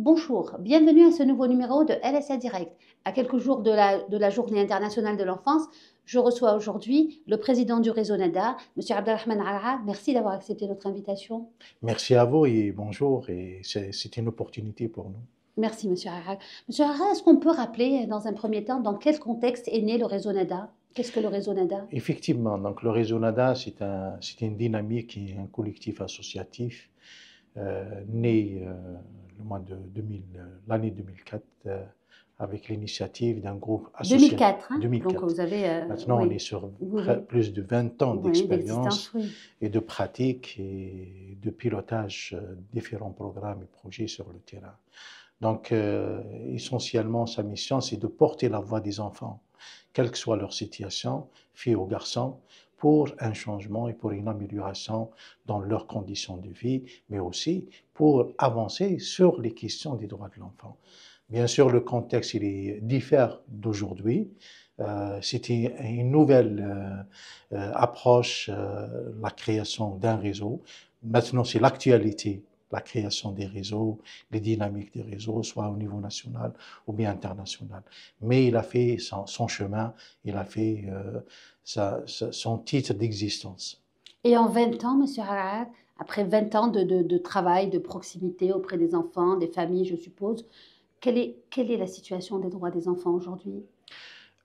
Bonjour, bienvenue à ce nouveau numéro de LSA Direct. À quelques jours de la Journée internationale de l'enfance, je reçois aujourd'hui le président du réseau NADA, M. Abdelrahman Ara. Merci d'avoir accepté notre invitation. Merci à vous et bonjour, et c'est une opportunité pour nous. Merci, M. Ara. M. Ara, est-ce qu'on peut rappeler dans un premier temps dans quel contexte est né le réseau NADA? Qu'est-ce que le réseau NADA? Effectivement, donc le réseau NADA, c'est une dynamique et un collectif associatif né le mois de 2000, l'année 2004 avec l'initiative d'un groupe associatif. 2004, hein? 2004. Donc vous avez... Maintenant, oui. on est sur Oui. plus de 20 ans Oui, d'expérience oui. et de pratique et de pilotage différents programmes et projets sur le terrain. Donc, essentiellement, sa mission, c'est de porter la voix des enfants, quelle que soit leur situation, filles ou garçons, pour un changement et pour une amélioration dans leurs conditions de vie, mais aussi pour avancer sur les questions des droits de l'enfant. Bien sûr, le contexte, diffère d'aujourd'hui. C'était une nouvelle approche, la création d'un réseau. Maintenant, c'est l'actualité, la création des réseaux, les dynamiques des réseaux, soit au niveau national ou bien international. Mais il a fait son chemin, il a fait son titre d'existence. Et en 20 ans, M. Harad, après 20 ans de travail, de proximité auprès des enfants, des familles, je suppose, quelle est la situation des droits des enfants aujourd'hui?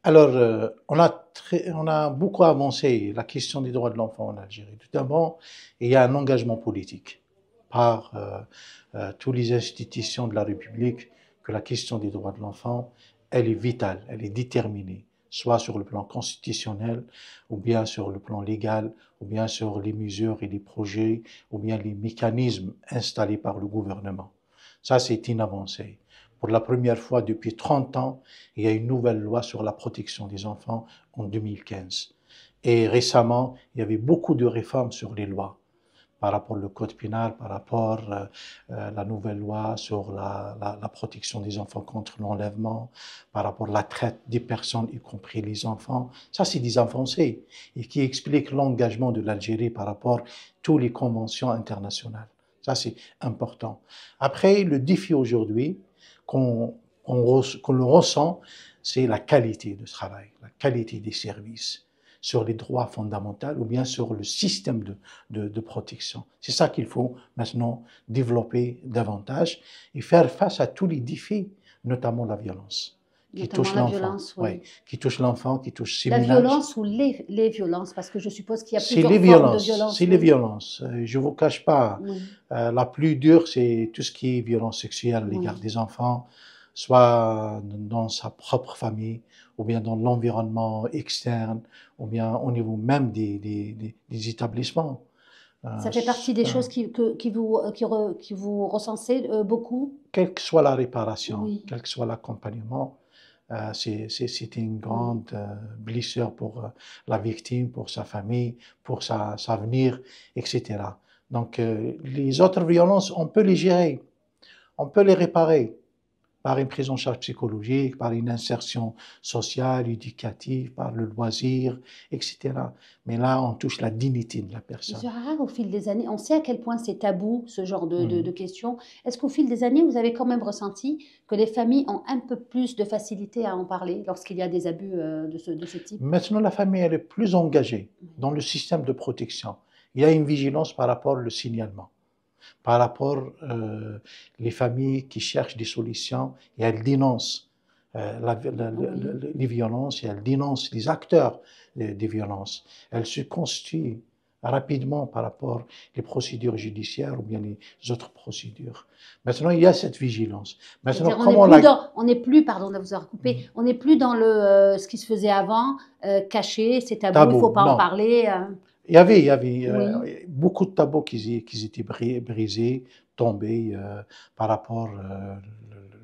Alors, on a beaucoup avancé la question des droits de l'enfant en Algérie. Tout d'abord, il y a un engagement politique par toutes les institutions de la République que la question des droits de l'enfant, elle est vitale, elle est déterminée, soit sur le plan constitutionnel, ou bien sur le plan légal, ou bien sur les mesures et les projets, ou bien les mécanismes installés par le gouvernement. Ça, c'est une avancée. Pour la première fois depuis 30 ans, il y a une nouvelle loi sur la protection des enfants en 2015. Et récemment, il y avait beaucoup de réformes sur les lois par rapport au code pénal, par rapport à la nouvelle loi sur la protection des enfants contre l'enlèvement, par rapport à la traite des personnes, y compris les enfants. Ça, c'est des avancées et qui expliquent l'engagement de l'Algérie par rapport à toutes les conventions internationales. Ça, c'est important. Après, le défi aujourd'hui qu'on le ressent, c'est la qualité de travail, la qualité des services sur les droits fondamentaux ou bien sur le système de protection. C'est ça qu'il faut maintenant développer davantage et faire face à tous les défis, notamment la violence. Qui touche l'enfant, oui. Qui touche l'enfant, qui touche ses la ménages. Violence ou les violences, parce que je suppose qu'il y a plusieurs formes de violence. C'est les violences. Je vous cache pas, la plus dure, c'est tout ce qui est violence sexuelle à l'égard des enfants, soit dans sa propre famille, ou bien dans l'environnement externe, ou bien au niveau même des établissements. Ça fait partie des choses qui vous recensez beaucoup? Quelle que soit la réparation, quel que soit l'accompagnement, c'est une grande blessure pour la victime, pour sa famille, pour sa avenir, etc. Donc, les autres violences, on peut les gérer, on peut les réparer par une prise en charge psychologique, par une insertion sociale, éducative, par le loisir, etc. Mais là, on touche la dignité de la personne. Monsieur Harara, au fil des années, on sait à quel point c'est tabou, ce genre de questions. Est-ce qu'au fil des années, vous avez quand même ressenti que les familles ont un peu plus de facilité à en parler lorsqu'il y a des abus de ce type? Maintenant, la famille, elle est plus engagée dans le système de protection. Il y a une vigilance par rapport au signalement, par rapport les familles qui cherchent des solutions et elles dénoncent les violences et elles dénoncent les acteurs des violences. Elles se constituent rapidement par rapport aux procédures judiciaires ou bien les autres procédures. Maintenant, il y a cette vigilance. Maintenant, on n'est plus, pardon de vous avoir coupé, on n'est plus dans ce qui se faisait avant, caché, c'est tabou, il ne faut pas en parler. Il y avait beaucoup de tabous qui étaient brisés, tombés par rapport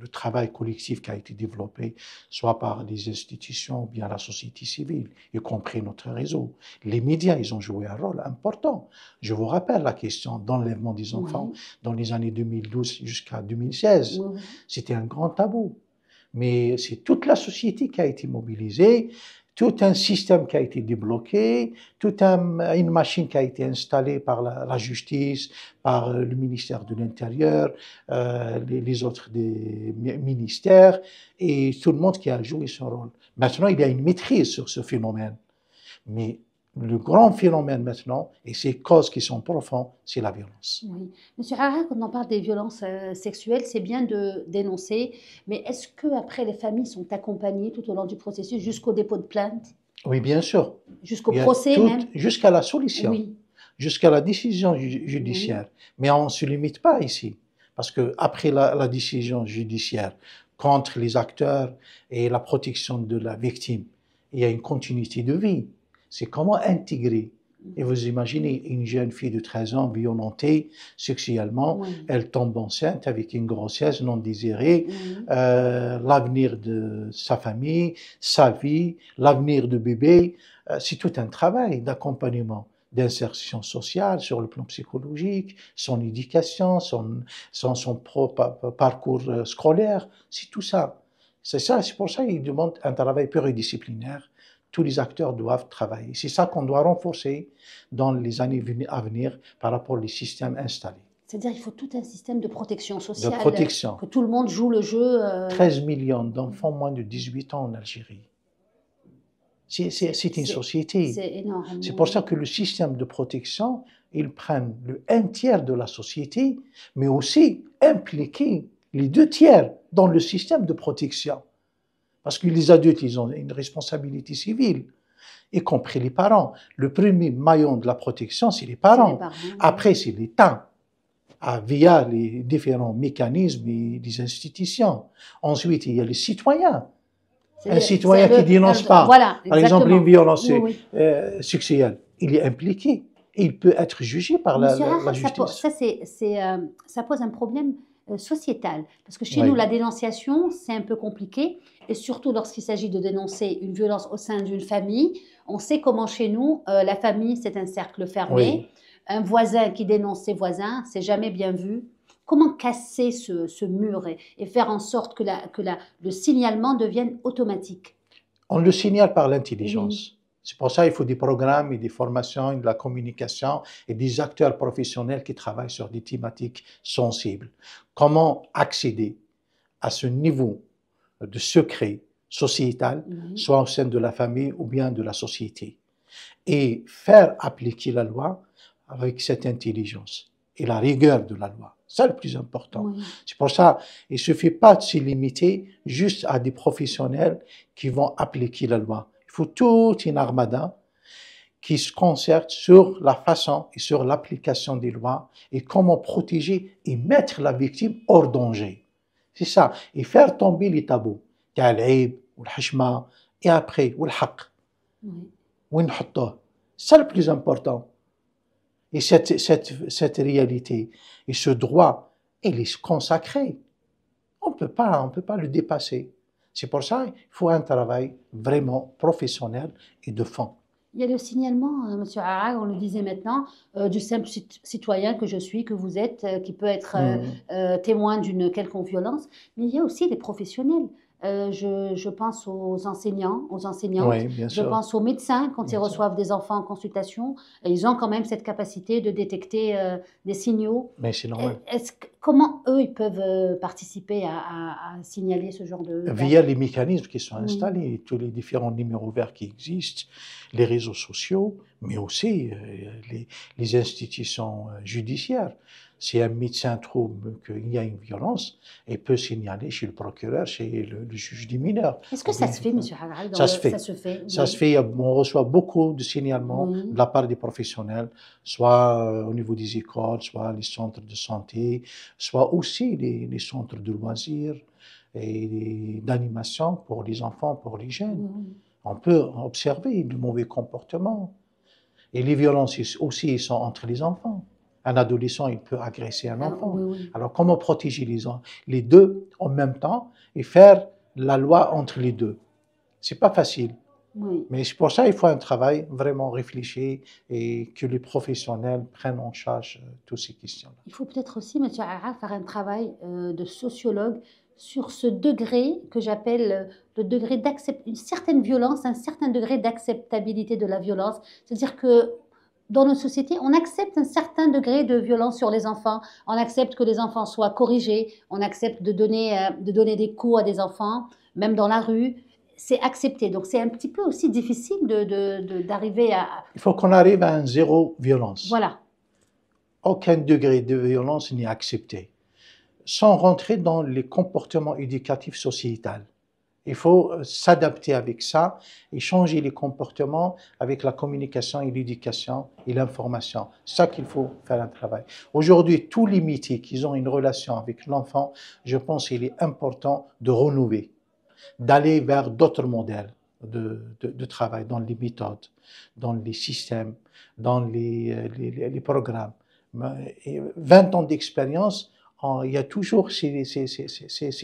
au travail collectif qui a été développé, soit par les institutions ou bien la société civile, y compris notre réseau. Les médias, ils ont joué un rôle important. Je vous rappelle la question d'enlèvement des enfants dans les années 2012 jusqu'à 2016. C'était un grand tabou. Mais c'est toute la société qui a été mobilisée. tout un système qui a été débloqué, une machine qui a été installée par la justice, par le ministère de l'Intérieur, les autres des ministères, et tout le monde qui a joué son rôle. Maintenant, il y a une maîtrise sur ce phénomène. Mais le grand phénomène maintenant, et ces causes qui sont profondes, c'est la violence. Oui. Monsieur Hara, quand on parle des violences sexuelles, c'est bien de dénoncer, mais est-ce qu'après les familles sont accompagnées tout au long du processus jusqu'au dépôt de plainte, Oui, bien sûr. jusqu'au procès même? Jusqu'à la solution, Oui. jusqu'à la décision judiciaire. Oui. Mais on ne se limite pas ici. Parce qu'après la décision judiciaire contre les acteurs et la protection de la victime, il y a une continuité de vie. C'est comment intégrer. Et vous imaginez une jeune fille de 13 ans violentée sexuellement, Oui. elle tombe enceinte avec une grossesse non désirée, Oui. l'avenir de sa famille, sa vie, l'avenir de bébé, c'est tout un travail d'accompagnement, d'insertion sociale sur le plan psychologique, son éducation, son parcours scolaire, c'est tout ça. C'est pour ça qu'il demande un travail pluridisciplinaire. Tous les acteurs doivent travailler. C'est ça qu'on doit renforcer dans les années à venir par rapport aux systèmes installés. C'est-à-dire qu'il faut tout un système de protection sociale, De protection. que tout le monde joue le jeu. 13 millions d'enfants moins de 18 ans en Algérie. C'est une société. C'est énorme. C'est pour ça que le système de protection, ils prennent un tiers de la société, mais aussi impliquer les 2 tiers dans le système de protection. Parce que les adultes, ils ont une responsabilité civile, y compris les parents. Le premier maillon de la protection, c'est les parents. Après, c'est l'État, via les différents mécanismes et les institutions. Ensuite, il y a les citoyens. Un citoyen qui dénonce pas, voilà, par exemple, une violence sexuelle, il est impliqué. Et il peut être jugé par la justice. Ça pose un problème sociétal. Parce que chez nous, la dénonciation, c'est un peu compliqué. Et surtout lorsqu'il s'agit de dénoncer une violence au sein d'une famille, on sait comment chez nous, la famille, c'est un cercle fermé. Oui. Un voisin qui dénonce ses voisins, c'est jamais bien vu. Comment casser ce mur et faire en sorte que le signalement devienne automatique? On le signale par l'intelligence. Oui. C'est pour ça qu'il faut des programmes et des formations et de la communication et des acteurs professionnels qui travaillent sur des thématiques sensibles. Comment accéder à ce niveau de secret sociétal, soit au sein de la famille ou bien de la société, et faire appliquer la loi avec cette intelligence et la rigueur de la loi. C'est le plus important. Oui. C'est pour ça qu'il ne suffit pas de se limiter juste à des professionnels qui vont appliquer la loi. Il faut toute une armada qui se concerte sur la façon et sur l'application des lois et comment protéger et mettre la victime hors danger. C'est ça. Et faire tomber les tabous. كالعيب والحشمة et après والحق. وين نحطوه. C'est le plus important. Et cette réalité et ce droit, il est consacré. On peut pas le dépasser. C'est pour ça qu'il faut un travail vraiment professionnel et de fond. Il y a le signalement, Monsieur Hara, on le disait maintenant, du simple citoyen que je suis, que vous êtes, qui peut être témoin d'une quelconque violence, mais il y a aussi les professionnels. Je pense aux enseignants, Oui, bien sûr. Je pense aux médecins quand ils reçoivent des enfants en consultation. Ils ont quand même cette capacité de détecter des signaux. Mais c'est normal. Comment eux, ils peuvent participer à signaler ce genre de... Via les mécanismes qui sont installés, tous les différents numéros verts qui existent, les réseaux sociaux, mais aussi les institutions judiciaires. Si un médecin trouve qu'il y a une violence, il peut signaler chez le procureur, chez le juge des mineurs. Est-ce que ça se fait, M. Hara? Ça se fait. Ça se fait. On reçoit beaucoup de signalements de la part des professionnels, soit au niveau des écoles, soit les centres de santé, soit aussi les centres de loisirs et d'animation pour les enfants, pour les jeunes. On peut observer de mauvais comportements. Et les violences aussi sont entre les enfants. Un adolescent, il peut agresser un enfant. Alors, comment protéger les deux en même temps et faire la loi entre les deux? C'est pas facile. Mais c'est pour ça qu'il faut un travail vraiment réfléchi et que les professionnels prennent en charge toutes ces questions-là. Il faut peut-être aussi, M. Hara, faire un travail de sociologue sur ce degré que j'appelle le degré d'acceptation, une certaine violence, un certain degré d'acceptabilité de la violence. C'est-à-dire que dans nos sociétés, on accepte un certain degré de violence sur les enfants, on accepte que les enfants soient corrigés, on accepte de donner des coups à des enfants, même dans la rue, c'est accepté. Donc c'est un petit peu aussi difficile d'arriver à... Il faut qu'on arrive à un zéro violence. Voilà. Aucun degré de violence n'est accepté. Sans rentrer dans les comportements éducatifs sociétals. Il faut s'adapter avec ça et changer les comportements avec la communication et l'éducation et l'information. C'est ça qu'il faut faire un travail. Aujourd'hui, tous les métiers qui ont une relation avec l'enfant, je pense qu'il est important de renouveler, d'aller vers d'autres modèles de travail, dans les méthodes, dans les systèmes, dans les programmes. 20 ans d'expérience, il y a toujours c'est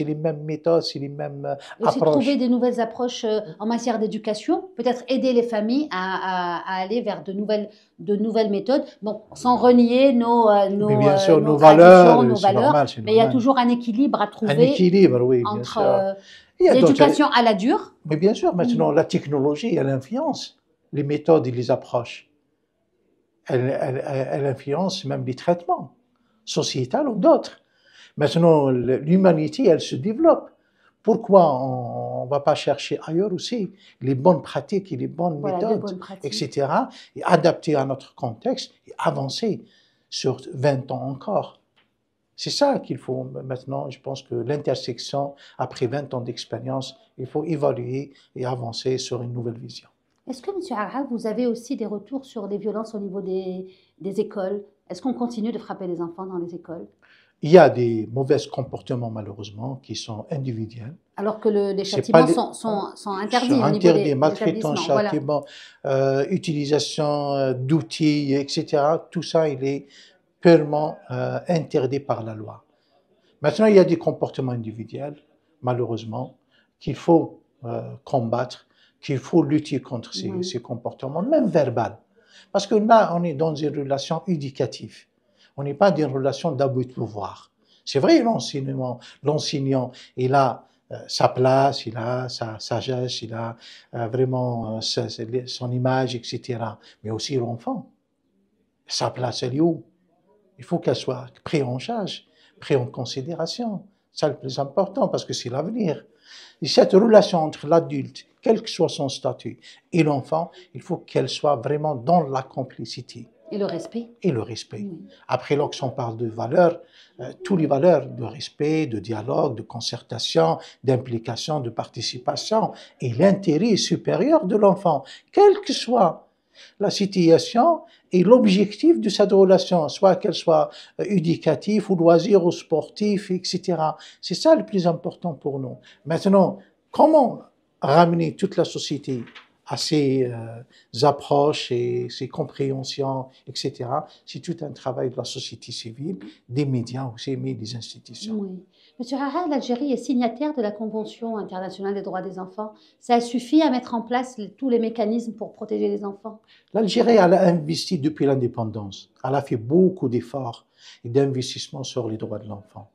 les mêmes méthodes, c'est les mêmes aussi approches. Trouver des nouvelles approches en matière d'éducation, peut-être aider les familles à aller vers de nouvelles méthodes, bon, sans renier nos bien sûr, nos valeurs, nos valeurs, normal, mais il y a toujours un équilibre à trouver. Un équilibre, oui, bien entre sûr. l'éducation à la dure. Mais bien sûr, maintenant, la technologie, elle influence les méthodes et les approches. Elle influence même les traitements, sociétals ou d'autres. Maintenant, l'humanité, elle se développe. Pourquoi on ne va pas chercher ailleurs aussi les bonnes pratiques et les bonnes méthodes, etc., et adapter à notre contexte et avancer sur 20 ans encore. C'est ça qu'il faut maintenant, je pense que l'intersection, après 20 ans d'expérience, il faut évaluer et avancer sur une nouvelle vision. Est-ce que, M. Arha, vous avez aussi des retours sur les violences au niveau des écoles? Est-ce qu'on continue de frapper les enfants dans les écoles? Il y a des mauvais comportements, malheureusement, qui sont individuels. Alors que les châtiments sont interdits au niveau des maltraitance, châtiment, voilà. Utilisation d'outils, etc. Tout ça, il est purement interdit par la loi. Maintenant, il y a des comportements individuels, malheureusement, qu'il faut combattre, qu'il faut lutter contre ces comportements, même verbal. Parce que là, on est dans une relation éducative. On n'est pas dans une relation d'abus de pouvoir. C'est vrai, l'enseignant, il a sa place, il a sa sagesse, il a vraiment son image, etc. Mais aussi l'enfant. Sa place, elle est où? Il faut qu'elle soit prise en charge, prise en considération. C'est le plus important parce que c'est l'avenir. Et cette relation entre l'adulte, quel que soit son statut, et l'enfant, il faut qu'elle soit vraiment dans la complicité. Et le respect. Et le respect. Après, lorsqu'on parle de valeurs, toutes les valeurs de respect, de dialogue, de concertation, d'implication, de participation, et l'intérêt supérieur de l'enfant, quelle que soit la situation et l'objectif de cette relation, soit qu'elle soit éducative ou loisir ou sportif, etc. C'est ça le plus important pour nous. Maintenant, comment ramener toute la société à ces approches et ces compréhensions, etc. C'est tout un travail de la société civile, des médias aussi, mais des institutions. Oui. Monsieur Arha, l'Algérie est signataire de la Convention internationale des droits des enfants. Ça suffit à mettre en place tous les mécanismes pour protéger les enfants? L'Algérie, elle a investi depuis l'indépendance. Elle a fait beaucoup d'efforts et d'investissements sur les droits de l'enfant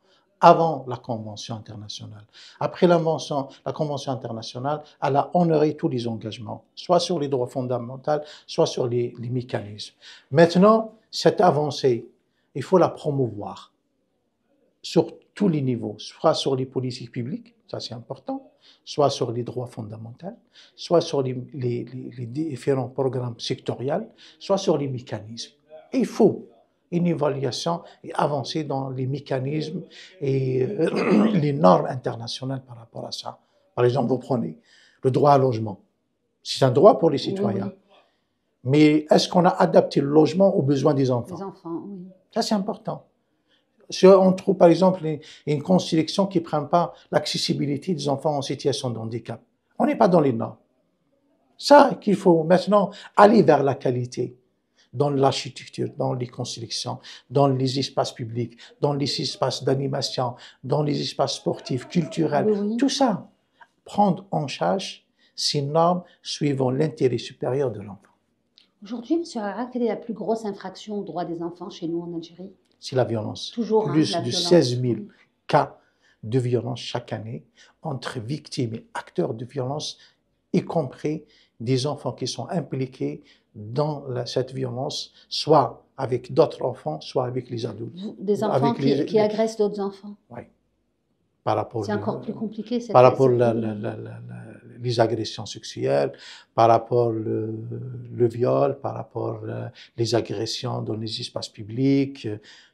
avant la Convention internationale. Après la Convention internationale, elle a honoré tous les engagements, soit sur les droits fondamentaux, soit sur les mécanismes. Maintenant, cette avancée, il faut la promouvoir sur tous les niveaux, soit sur les politiques publiques, ça c'est important, soit sur les droits fondamentaux, soit sur les différents programmes sectoriels, soit sur les mécanismes. Et il faut une évaluation et avancer dans les mécanismes et les normes internationales par rapport à ça. Par exemple, vous prenez le droit à logement. C'est un droit pour les citoyens. Oui. Mais est-ce qu'on a adapté le logement aux besoins des enfants? Les enfants, oui. Ça, c'est important. Si on trouve, par exemple, une constitution qui ne prend pas l'accessibilité des enfants en situation de handicap, on n'est pas dans les normes. Ça qu'il faut maintenant aller vers la qualité. Dans l'architecture, dans les constructions, dans les espaces publics, dans les espaces d'animation, dans les espaces sportifs, culturels, oui. Tout ça, prendre en charge ces normes suivant l'intérêt supérieur de l'enfant. Aujourd'hui, M. Arha, quelle est la plus grosse infraction aux droits des enfants chez nous en Algérie? C'est la violence. Toujours, plus de 16 000 cas de violence chaque année entre victimes et acteurs de violence, y compris des enfants qui sont impliqués dans cette violence, soit avec d'autres enfants, soit avec les adultes. Des enfants qui agressent d'autres enfants. Oui. Par rapport c'est encore plus compliqué. Par rapport les agressions sexuelles, par rapport le viol, par rapport les agressions dans les espaces publics.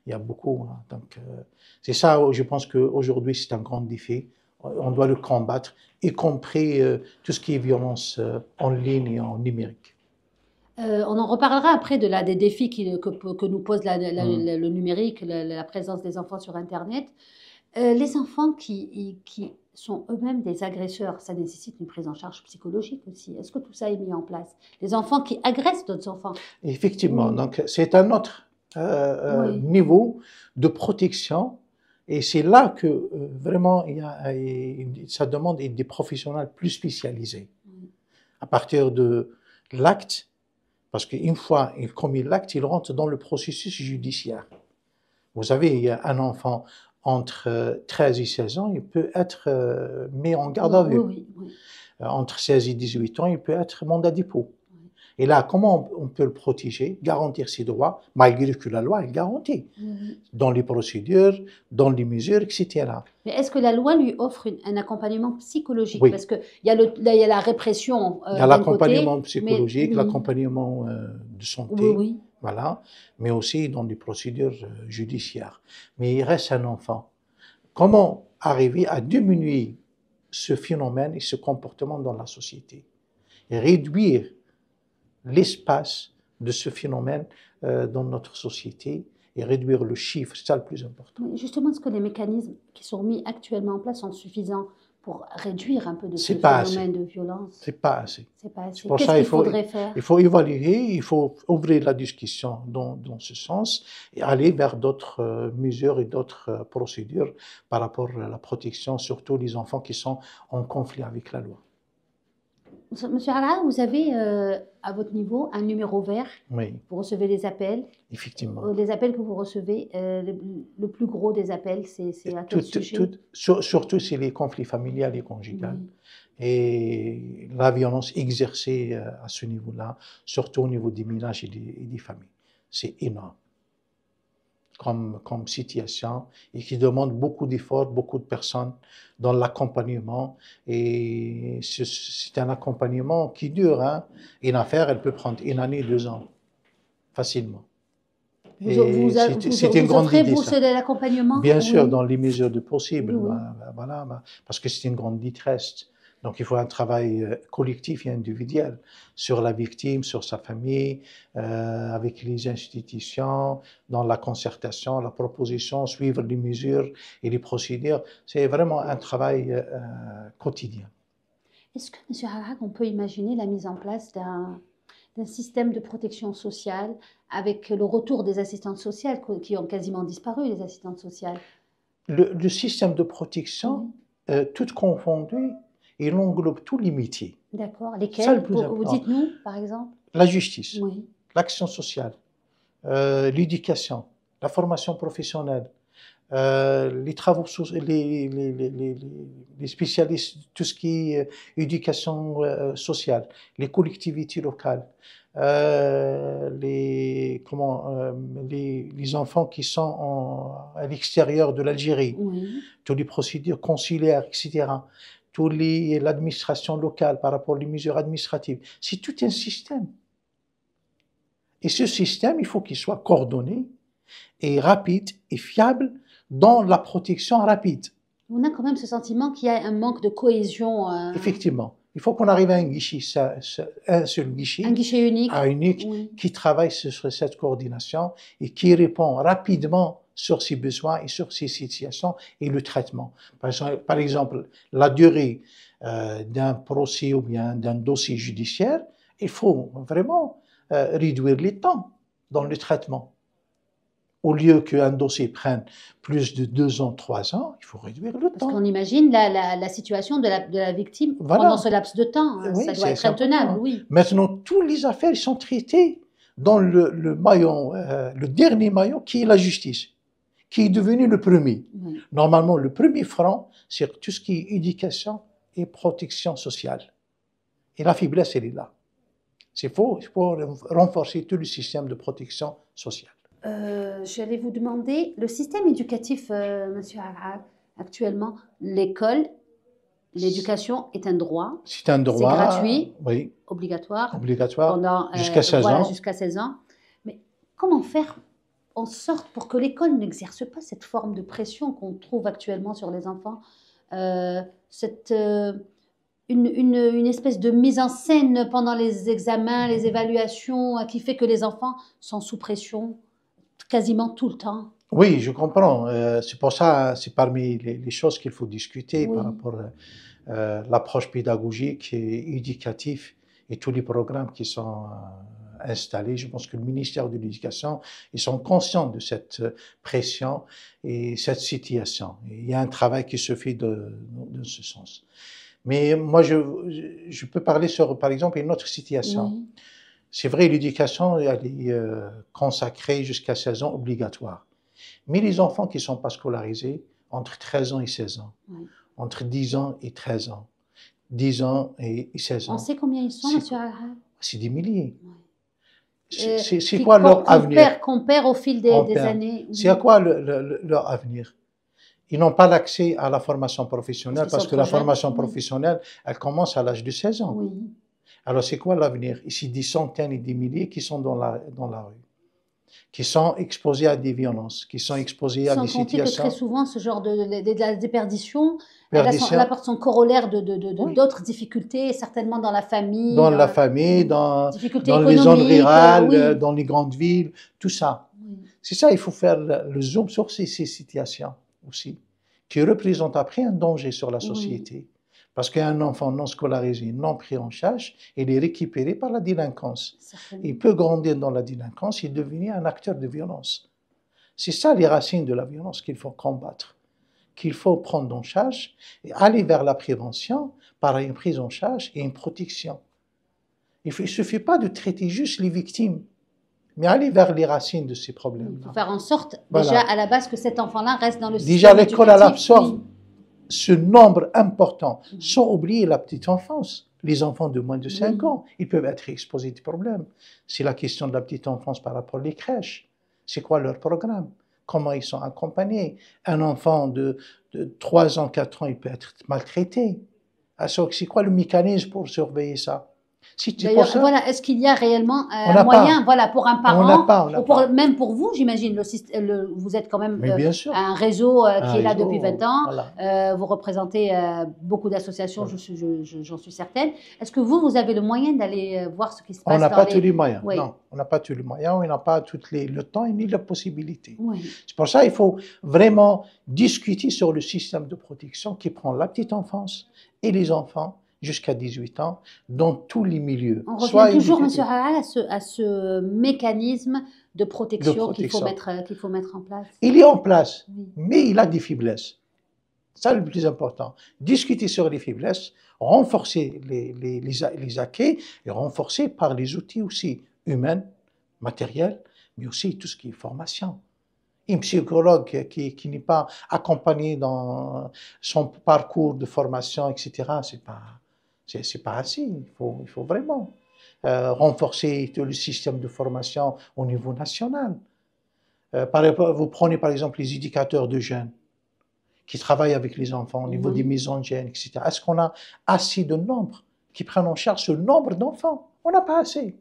Il y a beaucoup. Hein. Donc, c'est ça, je pense qu'aujourd'hui, c'est un grand défi. On doit le combattre, y compris tout ce qui est violence en ligne et en numérique. On en reparlera après des défis que nous pose le numérique, la présence des enfants sur Internet. Les enfants qui sont eux-mêmes des agresseurs, ça nécessite une prise en charge psychologique aussi. Est-ce que tout ça est mis en place? Les enfants qui agressent d'autres enfants. Effectivement, donc c'est un autre niveau de protection. Et c'est là que vraiment ça demande des professionnels plus spécialisés. À partir de l'acte, parce qu'une fois il commet l'acte, il rentre dans le processus judiciaire. Vous savez, il y a un enfant entre 13 et 16 ans, il peut être mis en garde à vue. Oui. Entre 16 et 18 ans, il peut être mandat dépôt. Et là, comment on peut le protéger, garantir ses droits, malgré que la loi est garantie, dans les procédures, dans les mesures, etc. Mais est-ce que la loi lui offre un accompagnement psychologique? Oui. Parce qu'il y a la répression. Il y a l'accompagnement psychologique, l'accompagnement de santé, voilà, mais aussi dans les procédures judiciaires. Mais il reste un enfant. Comment arriver à diminuer ce phénomène et ce comportement dans la société et réduire l'espace de ce phénomène dans notre société et réduire le chiffre, c'est ça le plus important. Justement, est-ce que les mécanismes qui sont mis actuellement en place sont suffisants pour réduire un peu de ce phénomène de violence? C'est pas assez. C'est pas assez. Qu'est-ce qu'il faudrait faire? Il faut évaluer, il faut ouvrir la discussion dans ce sens et aller vers d'autres mesures et d'autres procédures par rapport à la protection, surtout les enfants qui sont en conflit avec la loi. Monsieur Alaa, vous avez à votre niveau un numéro vert. Oui. Vous recevez des appels. Effectivement. Les appels que vous recevez, le plus gros des appels, c'est à quel sujet? Surtout, c'est les conflits familiaux et conjugaux. Et la violence exercée à ce niveau-là, surtout au niveau des ménages et des familles. C'est énorme comme situation et qui demande beaucoup d'efforts, beaucoup de personnes dans l'accompagnement. Et c'est un accompagnement qui dure. Hein. Une affaire, elle peut prendre 1 année, 2 ans, facilement. C'est une grande idée. Vous offrez l'accompagnement? Bien sûr, dans les mesures du possible. Voilà, parce que c'est une grande détresse. Donc, il faut un travail collectif et individuel sur la victime, sur sa famille, avec les institutions, dans la concertation, la proposition, suivre les mesures et les procédures. C'est vraiment un travail quotidien. Est-ce que, M. Harag, on peut imaginer la mise en place d'un système de protection sociale avec le retour des assistantes sociales qui ont quasiment disparu, les assistantes sociales? Le système de protection, toutes confondues, il englobe tous les métiers. D'accord. Lesquels? Vous dites-nous, par exemple? La justice, l'action sociale, l'éducation, la formation professionnelle, les travaux, les spécialistes, tout ce qui est éducation sociale, les collectivités locales, les enfants qui sont à l'extérieur de l'Algérie, toutes les procédures consulaires, etc. L'administration locale par rapport aux mesures administratives. C'est tout un système. Et ce système, il faut qu'il soit coordonné et rapide et fiable dans la protection rapide. On a quand même ce sentiment qu'il y a un manque de cohésion. Effectivement. Il faut qu'on arrive à un guichet, un seul guichet. Un guichet unique. Qui travaille sur cette coordination et qui répond rapidement sur ses besoins et sur ses situations et le traitement. Par exemple, la durée d'un procès ou bien d'un dossier judiciaire, il faut vraiment réduire les temps dans le traitement. Au lieu qu'un dossier prenne plus de 2 ans, 3 ans, il faut réduire le temps. Parce qu'on imagine la situation de la victime pendant ce laps de temps. Hein. Ça doit être intenable, oui. Maintenant, toutes les affaires sont traitées dans le maillon, le dernier maillon qui est la justice, qui est devenu le premier. Normalement, le premier front sur tout ce qui est éducation et protection sociale. Et la faiblesse, elle est là. Il faut renforcer tout le système de protection sociale. J'allais vous demander, le système éducatif, Monsieur Harhad, actuellement, l'école, l'éducation est un droit. C'est un droit. C'est gratuit, oui, obligatoire. Obligatoire, jusqu'à 16 voilà, ans. jusqu'à 16 ans. Mais comment faire en sorte pour que l'école n'exerce pas cette forme de pression qu'on trouve actuellement sur les enfants, une espèce de mise en scène pendant les examens, les évaluations, qui fait que les enfants sont sous pression quasiment tout le temps. Oui, je comprends. C'est pour ça, c'est parmi les choses qu'il faut discuter Oui. par rapport à l'approche pédagogique et éducative et tous les programmes qui sont installés. Je pense que le ministère de l'Éducation, ils sont conscients de cette pression et cette situation. Et il y a un travail qui se fait de ce sens. Mais moi, je peux parler sur, par exemple, une autre situation. Oui. C'est vrai, l'éducation, elle est consacrée jusqu'à 16 ans, obligatoire. Mais les enfants qui ne sont pas scolarisés, entre 13 ans et 16 ans, Oui. entre 10 ans et 13 ans, 10 ans et 16 ans. On sait combien ils sont, Monsieur Harhad? C'est des milliers. Oui. C'est quoi leur avenir? Qu'on perd au fil des années. C'est à quoi leur avenir? Ils n'ont pas l'accès à la formation professionnelle parce que la formation professionnelle, elle commence à l'âge de 16 ans. Oui. Alors, c'est quoi l'avenir? Ici, des centaines et des milliers qui sont dans la rue, qui sont exposés à des violences, qui sont exposés à des situations. Sans compter que très souvent, ce genre de déperdition, elle apporte son corollaire d'autres difficultés, certainement dans la famille. Dans la famille, dans les zones rurales, dans les grandes villes, tout ça. Oui. C'est ça, il faut faire le zoom sur ces situations aussi, qui représentent après un danger sur la société. Oui. Parce qu'un enfant non scolarisé, non pris en charge, il est récupéré par la délinquance. Certainement. Il peut grandir dans la délinquance et devenir un acteur de violence. C'est ça les racines de la violence qu'il faut combattre, qu'il faut prendre en charge et aller vers la prévention par une prise en charge et une protection. Il ne suffit pas de traiter juste les victimes, mais aller vers les racines de ces problèmes. Il faut faire en sorte, déjà à la base, que cet enfant-là reste dans le système éducatif. Déjà, l'école, elle absorbe ce nombre important, sans oublier la petite enfance. Les enfants de moins de 5 ans, ils peuvent être exposés à des problèmes. C'est la question de la petite enfance par rapport aux crèches. C'est quoi leur programme? Comment ils sont accompagnés? Un enfant de 3 ans, 4 ans, il peut être maltraité. C'est quoi le mécanisme pour surveiller ça? Voilà, est-ce qu'il y a réellement un moyen, voilà, pour un parent, ou même pour vous, j'imagine, vous êtes quand même un réseau qui est là depuis 20 ans, voilà. Vous représentez beaucoup d'associations, j'en suis certaine. Est-ce que vous avez le moyen d'aller voir ce qui se passe? On n'a pas tous les moyens, non, on n'a pas tous les moyens, on n'a pas le temps ni la possibilité. Oui. C'est pour ça qu'il faut vraiment discuter sur le système de protection qui prend la petite enfance et les enfants jusqu'à 18 ans, dans tous les milieux. On revient toujours, Monsieur Harhad, à ce mécanisme de protection qu'il faut mettre en place. Il est en place, mais il a des faiblesses. C'est le plus important. Discuter sur les faiblesses, renforcer les acquis et renforcer par les outils aussi humains, matériels, mais aussi tout ce qui est formation. Un psychologue qui n'est pas accompagné dans son parcours de formation, etc., c'est pas assez. Il faut vraiment renforcer tout le système de formation au niveau national. Vous prenez par exemple les éducateurs de jeunes qui travaillent avec les enfants au niveau des mises en gêne, etc. Est-ce qu'on a assez de nombre qui prennent en charge ce nombre d'enfants? On n'a pas assez.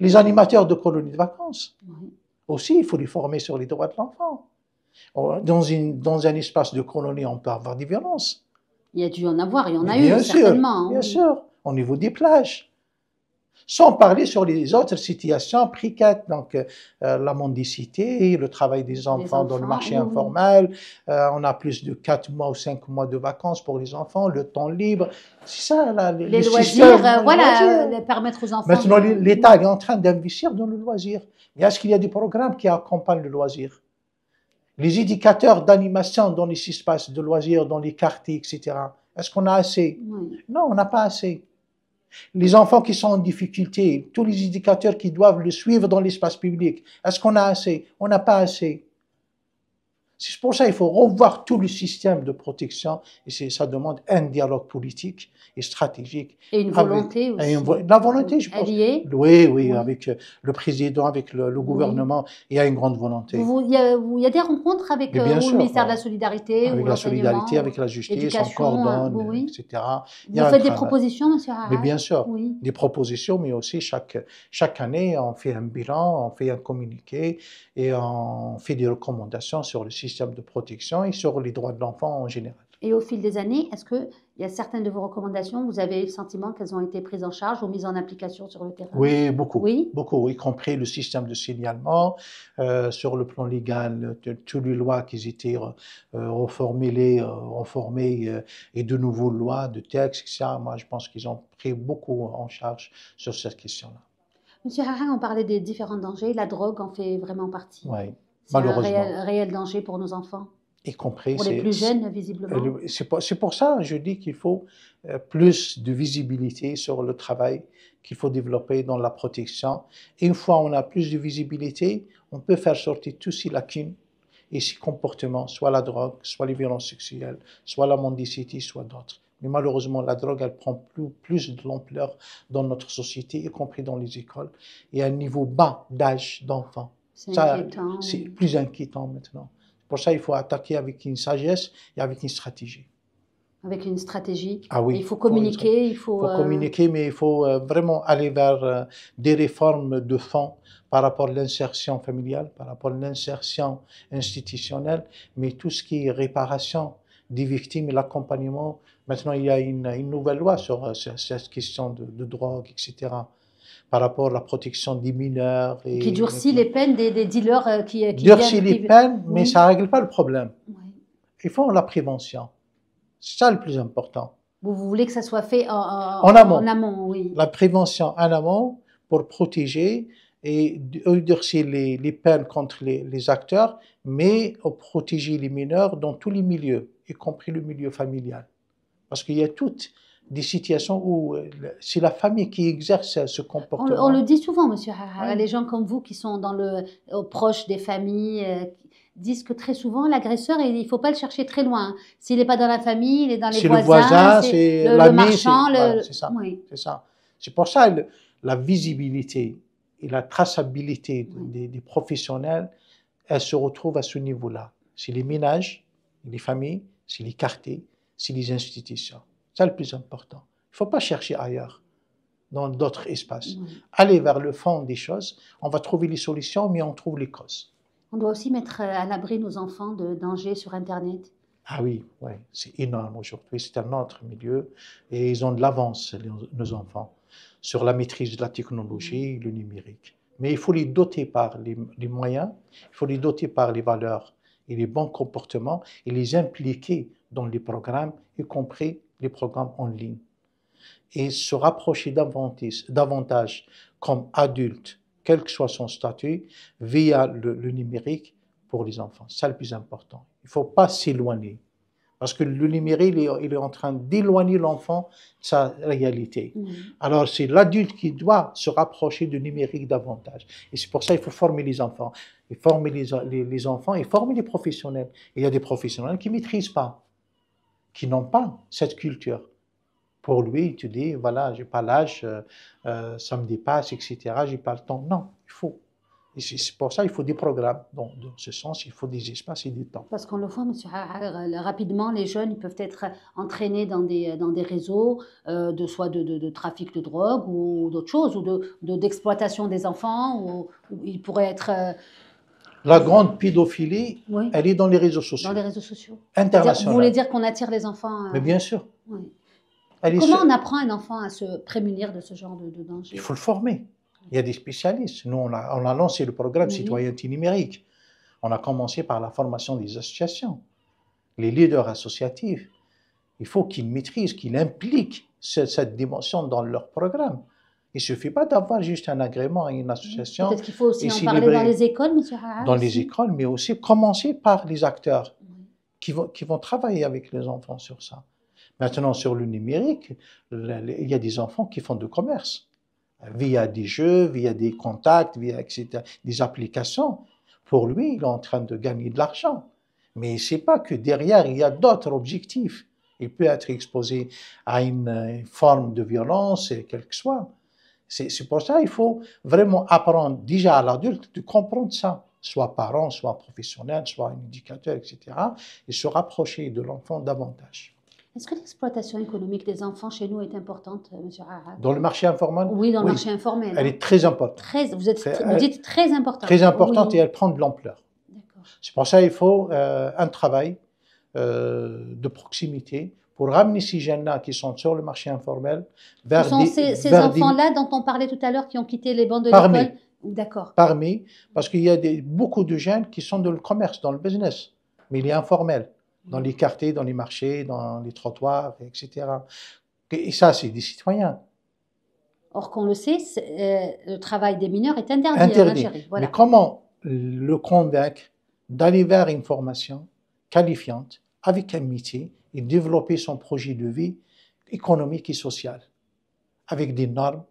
Les animateurs de colonies de vacances, aussi, il faut les former sur les droits de l'enfant. Dans un espace de colonie, on peut avoir des violences. Il y a dû en avoir, il y en a eu certainement. Bien sûr, au niveau des plages. Sans parler sur les autres situations précaires, donc la mendicité, le travail des enfants dans le marché informel, on a plus de 4 mois ou 5 mois de vacances pour les enfants, le temps libre, c'est ça les loisirs, permettre aux enfants. Maintenant, l'État est en train d'investir dans le loisir. Mais est-ce qu'il y a des programmes qui accompagnent le loisir? Les éducateurs d'animation dans les espaces de loisirs, dans les quartiers, etc. Est-ce qu'on a assez? Non, on n'a pas assez. Les enfants qui sont en difficulté, tous les éducateurs qui doivent le suivre dans l'espace public, est-ce qu'on a assez? On n'a pas assez. C'est pour ça qu'il faut revoir tout le système de protection et ça demande un dialogue politique et stratégique. Et une volonté aussi. La volonté, je pense. Alliée. Oui, Oui. avec le président, avec le gouvernement, il y a une grande volonté. Il y a des rencontres avec Mais bien ou sûr, le ministère de la Solidarité, avec ou la solidarité, avec la justice, on coordonne, etc. Vous faites des propositions, monsieur Harag? Mais bien sûr, oui. Des propositions, mais aussi chaque année, on fait un bilan, on fait un communiqué et on fait des recommandations sur le système de protection et sur les droits de l'enfant en général. Et au fil des années, est-ce qu'il y a certaines de vos recommandations, vous avez le sentiment qu'elles ont été prises en charge ou mises en application sur le terrain? Oui, beaucoup. Oui. Beaucoup, y compris le système de signalement. Sur le plan légal, toutes les lois qui étaient reformulées et de nouvelles lois, de textes, etc. Moi, je pense qu'ils ont pris beaucoup en charge sur cette question-là. Monsieur Harag, on parlait des différents dangers. La drogue en fait vraiment partie. Oui, c'est malheureusement. Un réel danger pour nos enfants. Y compris, pour les plus jeunes, visiblement. C'est pour ça que je dis qu'il faut plus de visibilité sur le travail qu'il faut développer dans la protection. Et une fois on a plus de visibilité, on peut faire sortir tous ces lacunes et ces comportements, soit la drogue, soit les violences sexuelles, soit la mendicité, soit d'autres. Mais malheureusement, la drogue, elle prend plus de l'ampleur dans notre société, y compris dans les écoles, et à un niveau bas d'âge d'enfants. C'est inquiétant. C'est plus inquiétant maintenant. Pour ça, il faut attaquer avec une sagesse et avec une stratégie. Avec une stratégie. Ah oui. Il faut communiquer. Il faut communiquer, mais il faut vraiment aller vers des réformes de fond par rapport à l'insertion familiale, par rapport à l'insertion institutionnelle, mais tout ce qui est réparation des victimes et l'accompagnement. Maintenant, il y a une nouvelle loi sur cette question de drogue, etc. Par rapport à la protection des mineurs. Qui durcit les peines des dealers qui durcit les peines, mais ça ne règle pas le problème. Oui. Il faut la prévention. C'est ça le plus important. Vous voulez que ça soit fait en amont. En amont, oui. La prévention en amont pour protéger et durcir les peines contre les acteurs, mais protéger les mineurs dans tous les milieux, y compris le milieu familial. Parce qu'il y a toutes des situations où c'est la famille qui exerce ce comportement. On le dit souvent, monsieur Harag. Oui. Les gens comme vous qui sont proches des familles disent que très souvent, l'agresseur, il ne faut pas le chercher très loin. S'il n'est pas dans la famille, il est dans les voisins. C'est le voisin, c'est l'ami. Le marchand. Voilà, c'est ça. Oui. C'est ça. C'est pour ça la visibilité et la traçabilité des professionnels, elle se retrouve à ce niveau-là. C'est les ménages, les familles, c'est les quartiers, c'est les institutions. C'est le plus important. Il ne faut pas chercher ailleurs, dans d'autres espaces. Aller vers le fond des choses, on va trouver les solutions, mais on trouve les causes. On doit aussi mettre à l'abri nos enfants de dangers sur Internet. Ah oui, c'est énorme aujourd'hui. C'est un autre milieu et ils ont de l'avance, nos enfants, sur la maîtrise de la technologie, le numérique. Mais il faut les doter par les moyens, il faut les doter par les valeurs et les bons comportements et les impliquer dans les programmes, y compris les programmes en ligne. Et se rapprocher davantage comme adulte, quel que soit son statut, via le numérique pour les enfants. C'est ça le plus important. Il ne faut pas s'éloigner. Parce que le numérique, il est en train d'éloigner l'enfant de sa réalité. Alors, c'est l'adulte qui doit se rapprocher du numérique davantage. Et c'est pour ça qu'il faut former les enfants. Et former les enfants et former les professionnels. Et il y a des professionnels qui ne maîtrisent pas, qui n'ont pas cette culture. Pour lui, tu dis, voilà, j'ai pas l'âge, ça me dépasse, etc., j'ai pas le temps. Non, il faut. Et c'est pour ça qu'il faut des programmes. Dans ce sens, il faut des espaces et des temps. Parce qu'on le voit, monsieur Harag, rapidement, les jeunes ils peuvent être entraînés dans des réseaux, soit de trafic de drogue ou d'autres choses, ou d'exploitation des enfants, ou ils pourraient être... La grande pédophilie, elle est dans les réseaux sociaux. Dans les réseaux sociaux. Internationaux. Vous voulez dire qu'on attire les enfants Mais bien sûr. Oui. Comment on apprend un enfant à se prémunir de ce genre de danger? Il faut le former. Il y a des spécialistes. Nous, on a lancé le programme Citoyenneté numérique. On a commencé par la formation des associations. Les leaders associatifs, il faut qu'ils maîtrisent, qu'ils impliquent cette dimension dans leur programme. Il ne suffit pas d'avoir juste un agrément à une association. Peut-être qu'il faut aussi en parler dans les écoles, monsieur Harag. Dans les écoles, mais aussi commencer par les acteurs qui vont travailler avec les enfants sur ça. Maintenant, sur le numérique, il y a des enfants qui font du commerce via des jeux, via des contacts, via etc., des applications. Pour lui, il est en train de gagner de l'argent. Mais c'est pas que derrière, il y a d'autres objectifs. Il peut être exposé à une forme de violence, quelle que soit. C'est pour ça qu'il faut vraiment apprendre déjà à l'adulte de comprendre ça, soit parent, soit professionnel, soit un éducateur, etc., et se rapprocher de l'enfant davantage. Est-ce que l'exploitation économique des enfants chez nous est importante, Monsieur Harad? Dans le marché informel, Oui, dans le oui, marché informel. elle est très importante. Vous dites très importante. Très importante Oui. et elle prend de l'ampleur. C'est pour ça qu'il faut un travail de proximité pour ramener ces jeunes-là qui sont sur le marché informel vers Ce sont ces enfants-là dont on parlait tout à l'heure qui ont quitté les bancs de l'école. D'accord. Parmi, parce qu'il y a beaucoup de jeunes qui sont dans le commerce, dans le business, mais il est informel, dans les quartiers, dans les marchés, dans les trottoirs, etc. Et ça, c'est des citoyens. Or, qu'on le sait, le travail des mineurs est interdit. Interdit. En Algérie. Voilà. Mais comment le convaincre d'aller vers une formation qualifiante, avec un métier, et développer son projet de vie économique et social, avec des normes.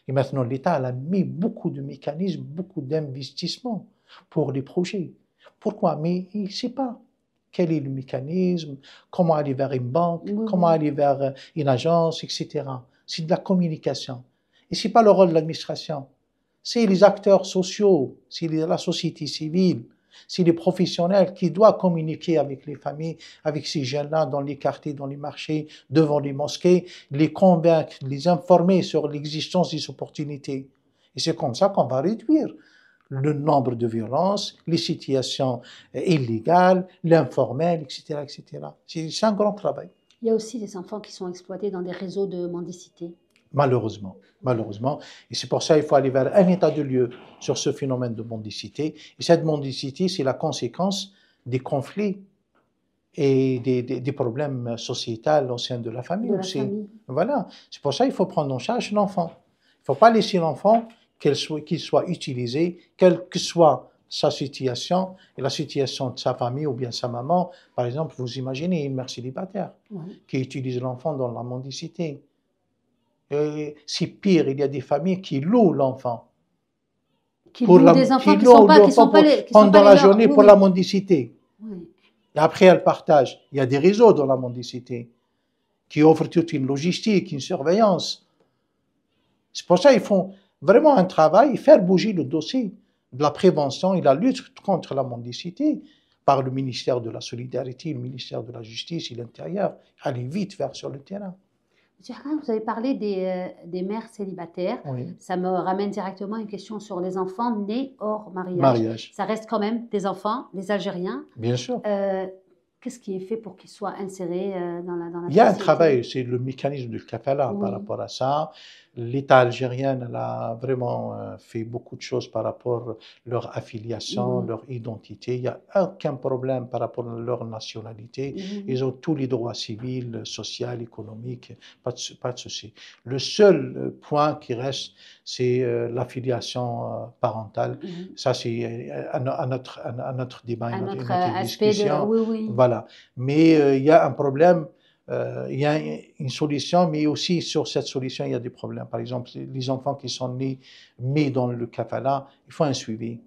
Et maintenant, l'État a mis beaucoup de mécanismes, beaucoup d'investissements pour les projets. Pourquoi? Mais il ne sait pas quel est le mécanisme, comment aller vers une banque, comment aller vers une agence, etc. C'est de la communication. Et ce n'est pas le rôle de l'administration. C'est les acteurs sociaux, c'est la société civile, c'est les professionnels qui doivent communiquer avec les familles, avec ces jeunes-là dans les quartiers, dans les marchés, devant les mosquées, les convaincre, les informer sur l'existence des opportunités. Et c'est comme ça qu'on va réduire le nombre de violences, les situations illégales, l'informel, etc., etc. C'est un grand travail. Il y a aussi des enfants qui sont exploités dans des réseaux de mendicité. Malheureusement. Et c'est pour ça qu'il faut aller vers un état de lieu sur ce phénomène de mendicité. Et cette mendicité, c'est la conséquence des conflits et des problèmes sociétals au sein de la famille aussi. Voilà. C'est pour ça qu'il faut prendre en charge l'enfant. Il ne faut pas laisser l'enfant qu'il soit utilisé, quelle que soit sa situation et la situation de sa famille ou bien sa maman. Par exemple, vous imaginez une mère célibataire qui utilise l'enfant dans la mendicité. C'est pire, il y a des familles qui louent l'enfant. Qui louent des enfants qui ne sont pas pendant la journée pour la mendicité. Et après, elles partagent. Il y a des réseaux dans la mendicité qui offrent toute une logistique, une surveillance. C'est pour ça qu'ils font vraiment un travail et faire bouger le dossier de la prévention et la lutte contre la mendicité par le ministère de la Solidarité, le ministère de la Justice et l'Intérieur. Aller vite vers sur le terrain. Monsieur Harad, vous avez parlé des mères célibataires. Oui. Ça me ramène directement à une question sur les enfants nés hors mariage. Ça reste quand même des enfants, des Algériens. Bien sûr. Qu'est-ce qui est fait pour qu'ils soient insérés dans la société? Il y a un travail, c'est le mécanisme du kafala par rapport à ça. L'État algérien a vraiment fait beaucoup de choses par rapport à leur affiliation, leur identité. Il n'y a aucun problème par rapport à leur nationalité. Ils ont tous les droits civils, sociaux, économiques, pas de souci. Le seul point qui reste, c'est l'affiliation parentale. Ça, c'est à notre débat, à notre discussion. Voilà. Mais il y a un problème. Il y a une solution, mais aussi sur cette solution, il y a des problèmes. Par exemple, les enfants qui sont nés dans le kafala, il faut un suivi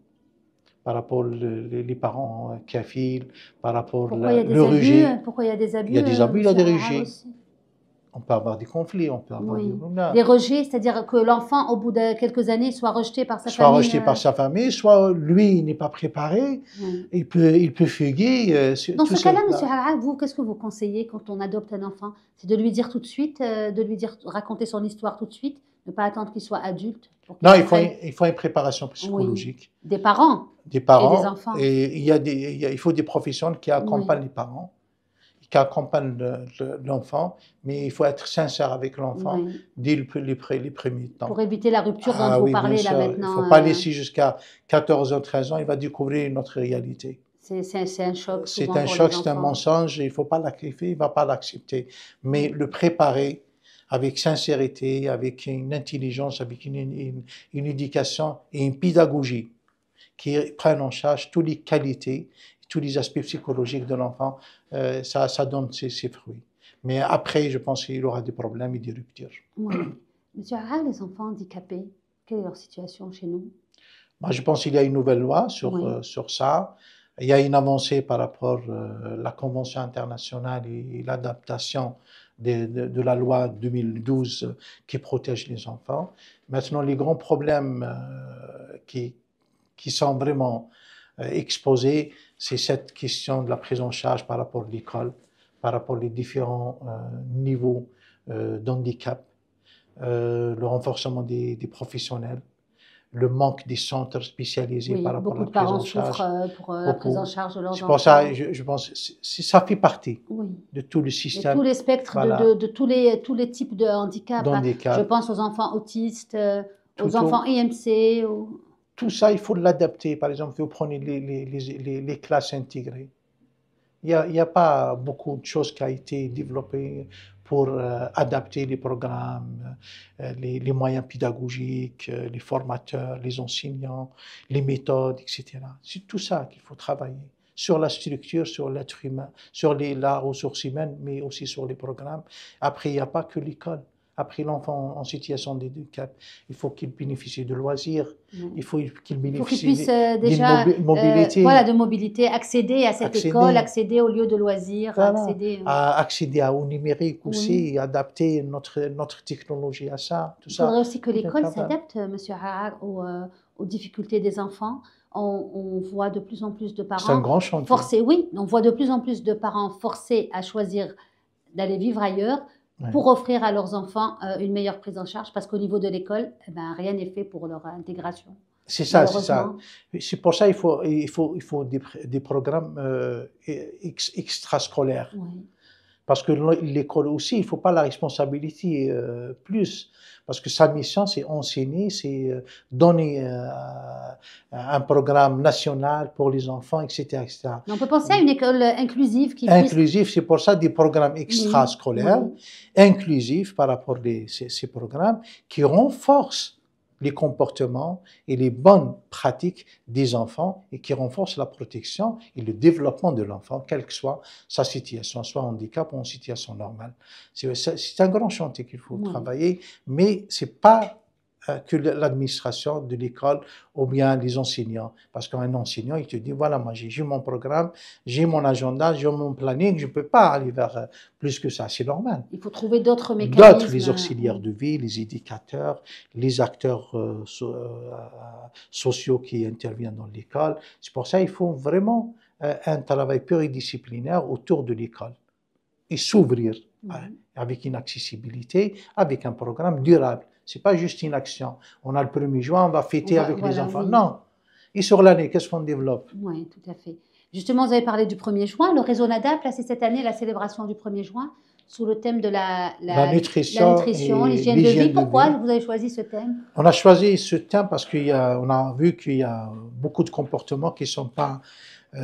par rapport les parents kafiles, par rapport au rejet. Pourquoi il y a des abus? Il y a des abus, il y a des rejets. On peut avoir des conflits, on peut avoir des rejets, c'est-à-dire que l'enfant, au bout de quelques années, soit rejeté par sa famille. Soit rejeté par sa famille, soit lui, il n'est pas préparé, il peut fuguer. Dans ce cas-là, M. Harad, vous, qu'est-ce que vous conseillez quand on adopte un enfant? C'est de lui dire tout de suite, raconter son histoire tout de suite, ne pas attendre qu'il soit adulte? Non, il faut une préparation psychologique. Des parents. Des parents. Et des enfants. Et il faut des professionnels qui accompagnent les parents, qui accompagnent l'enfant, mais il faut être sincère avec l'enfant dès les premiers temps. Pour éviter la rupture dont vous parlez là maintenant. Il ne faut pas laisser jusqu'à 14 ans, 13 ans, il va découvrir une autre réalité. C'est un choc. C'est un choc, c'est un mensonge, il ne faut pas l'accepter, il ne va pas l'accepter. Mais le préparer avec sincérité, avec une intelligence, avec une éducation et une pédagogie qui prennent en charge toutes les qualités, tous les aspects psychologiques de l'enfant, ça donne ses fruits. Mais après, je pense qu'il aura des problèmes et des ruptures. Oui. Monsieur Harad, les enfants handicapés, quelle est leur situation chez nous? Moi, je pense qu'il y a une nouvelle loi sur ça. Il y a une avancée par rapport à la Convention internationale et l'adaptation de la loi 2012 qui protège les enfants. Maintenant, les grands problèmes qui sont vraiment exposés, c'est cette question de la prise en charge par rapport à l'école, par rapport aux différents niveaux d'handicap, le renforcement des professionnels, le manque des centres spécialisés Oui, par rapport à beaucoup la de prise parents en charge. souffrent pour la prise en charge de leurs C'est enfants. pour ça, je pense, ça fait partie Oui. de tout le Et système. tous les spectres Voilà, de tous les types de handicap. Je d'handicap. pense aux enfants autistes, aux Tout, enfants IMC. tout ça, il faut l'adapter. Par exemple, vous prenez les classes intégrées. Il y a pas beaucoup de choses qui ont été développées pour adapter les programmes, les moyens pédagogiques, les formateurs, les enseignants, les méthodes, etc. C'est tout ça qu'il faut travailler sur la structure, sur l'être humain, sur la ressource humaine, mais aussi sur les programmes. Après, il n'y a pas que l'école. Après, l'enfant en situation de handicap, il faut qu'il bénéficie de loisirs, il faut qu'il bénéficie puisse déjà, d'une mobilité. voilà, de mobilité, accéder à cette école, accéder au lieu de loisirs, voilà, accéder au numérique aussi, adapter notre technologie à ça. Tout il ça. faudrait aussi que l'école s'adapte, Monsieur Harag, aux difficultés des enfants. On voit de plus en plus de parents. C'est un grand chantier. Forcés, oui, on voit de plus en plus de parents forcés à choisir d'aller vivre ailleurs pour offrir à leurs enfants une meilleure prise en charge, parce qu'au niveau de l'école, eh ben, rien n'est fait pour leur intégration. C'est ça, c'est ça. C'est pour ça qu'il faut des programmes extrascolaires. Oui. Parce que l'école aussi, il ne faut pas la responsabilité plus. Parce que sa mission, c'est enseigner, c'est donner un programme national pour les enfants, etc. etc. On peut penser à une école inclusive qui inclusive, c'est pour ça des programmes extrascolaires, inclusifs par rapport à ces programmes qui renforcent les comportements et les bonnes pratiques des enfants et qui renforcent la protection et le développement de l'enfant, quelle que soit sa situation, soit handicap ou en situation normale. C'est un grand chantier qu'il faut travailler, mais c'est pas que l'administration de l'école ou bien les enseignants. Parce qu'un enseignant, il te dit, voilà, moi j'ai mon programme, j'ai mon agenda, j'ai mon planning, je ne peux pas aller vers plus que ça, c'est normal. Il faut trouver d'autres mécanismes. D'autres, les auxiliaires de vie, les éducateurs, les acteurs sociaux qui interviennent dans l'école. C'est pour ça qu'il faut vraiment un travail pluridisciplinaire autour de l'école et s'ouvrir avec une accessibilité, avec un programme durable. C'est pas juste une action. On a le 1er juin, on va fêter avec les enfants. Non. Et sur l'année, qu'est-ce qu'on développe? Oui, tout à fait. Justement, vous avez parlé du 1er juin. Le réseau NADA a placé cette année la célébration du 1er juin sous le thème de la nutrition, l'hygiène de vie. Pourquoi vous avez choisi ce thème? On a choisi ce thème parce qu'on a vu qu'il y a beaucoup de comportements qui ne sont pas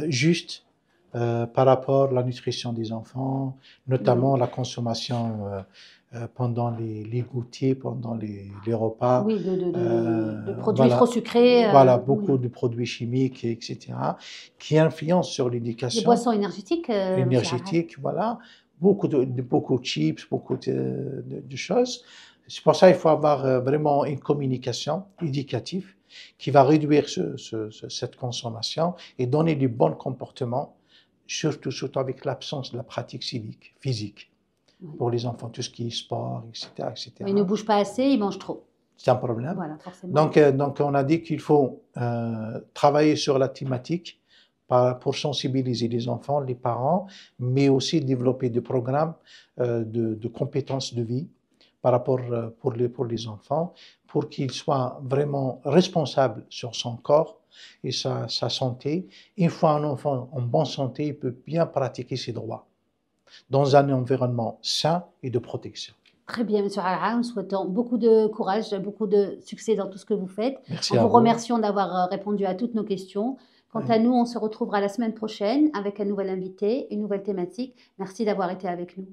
justes par rapport à la nutrition des enfants, notamment la consommation pendant les goûters, pendant les repas. Oui, de produits trop sucrés. Voilà, beaucoup de produits chimiques, etc., qui influencent sur l'éducation. Les boissons énergétiques. Énergétiques, voilà. Beaucoup de chips, beaucoup de choses. C'est pour ça qu'il faut avoir vraiment une communication éducative qui va réduire cette consommation et donner du bon comportement, surtout avec l'absence de la pratique civique, physique. Pour les enfants, tout ce qui est sport, etc. etc. Ils ne bougent pas assez, ils mangent trop. C'est un problème. Voilà, forcément. Donc, on a dit qu'il faut travailler sur la thématique pour sensibiliser les enfants, les parents, mais aussi développer des programmes de compétences de vie par rapport pour les enfants, pour qu'ils soient vraiment responsables sur son corps et sa santé. Une fois un enfant en bonne santé, il peut bien pratiquer ses droits dans un environnement sain et de protection. Très bien, M. Harag, nous souhaitons beaucoup de courage, beaucoup de succès dans tout ce que vous faites. Merci en vous remerciant d'avoir répondu à toutes nos questions. Quant à nous, on se retrouvera la semaine prochaine avec un nouvel invité, une nouvelle thématique. Merci d'avoir été avec nous.